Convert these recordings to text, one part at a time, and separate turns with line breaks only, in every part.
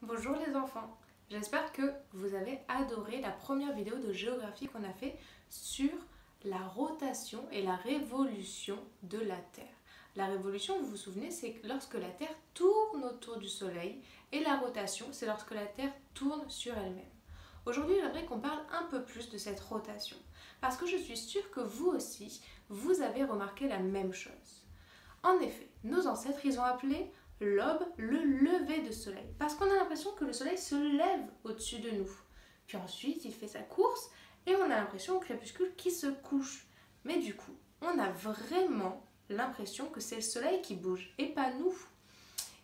Bonjour les enfants, j'espère que vous avez adoré la première vidéo de géographie qu'on a fait sur la rotation et la révolution de la Terre. La révolution, vous vous souvenez, c'est lorsque la Terre tourne autour du Soleil et la rotation, c'est lorsque la Terre tourne sur elle-même. Aujourd'hui, j'aimerais qu'on parle un peu plus de cette rotation parce que je suis sûre que vous aussi, vous avez remarqué la même chose. En effet, nos ancêtres, ils ont appelé l'aube le lever de soleil parce qu'on a l'impression que le soleil se lève au-dessus de nous. Puis ensuite, il fait sa course et on a l'impression au crépuscule qu'il se couche. Mais du coup, on a vraiment l'impression que c'est le soleil qui bouge et pas nous.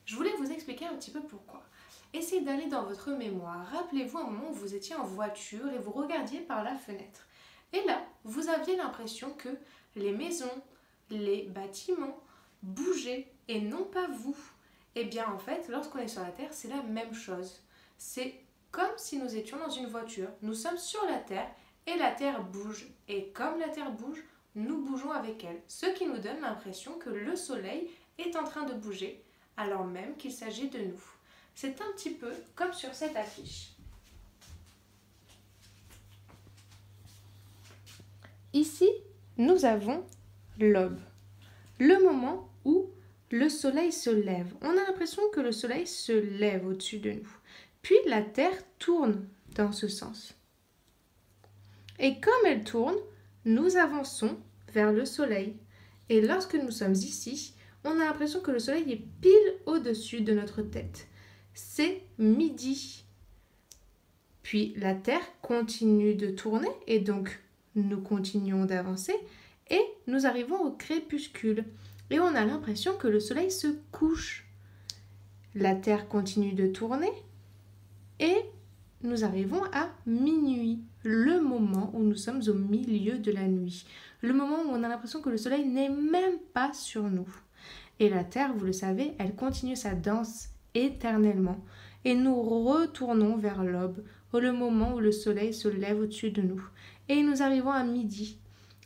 Je voulais vous expliquer un petit peu pourquoi. Essayez d'aller dans votre mémoire. Rappelez-vous un moment où vous étiez en voiture et vous regardiez par la fenêtre. Et là, vous aviez l'impression que les maisons, les bâtiments bougeaient et non pas vous. Eh bien en fait, lorsqu'on est sur la Terre, c'est la même chose. C'est comme si nous étions dans une voiture. Nous sommes sur la Terre et la Terre bouge. Et comme la Terre bouge, nous bougeons avec elle. Ce qui nous donne l'impression que le Soleil est en train de bouger, alors même qu'il s'agit de nous. C'est un petit peu comme sur cette affiche. Ici, nous avons l'aube, le moment où le soleil se lève. On a l'impression que le soleil se lève au-dessus de nous. Puis la Terre tourne dans ce sens. Et comme elle tourne, nous avançons vers le soleil. Et lorsque nous sommes ici, on a l'impression que le soleil est pile au-dessus de notre tête. C'est midi. Puis la Terre continue de tourner et donc nous continuons d'avancer et nous arrivons au crépuscule. Et on a l'impression que le soleil se couche. La Terre continue de tourner et nous arrivons à minuit, le moment où nous sommes au milieu de la nuit. Le moment où on a l'impression que le soleil n'est même pas sur nous. Et la Terre, vous le savez, elle continue sa danse éternellement. Et nous retournons vers l'aube, le moment où le soleil se lève au-dessus de nous. Et nous arrivons à midi.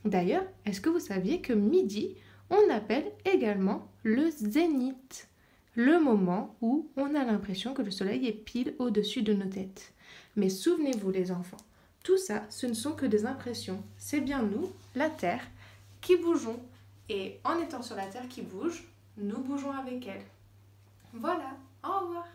D'ailleurs, est-ce que vous saviez que midi, on appelle également le zénith, le moment où on a l'impression que le soleil est pile au-dessus de nos têtes. Mais souvenez-vous les enfants, tout ça, ce ne sont que des impressions. C'est bien nous, la Terre, qui bougeons. Et en étant sur la Terre qui bouge, nous bougeons avec elle. Voilà, au revoir.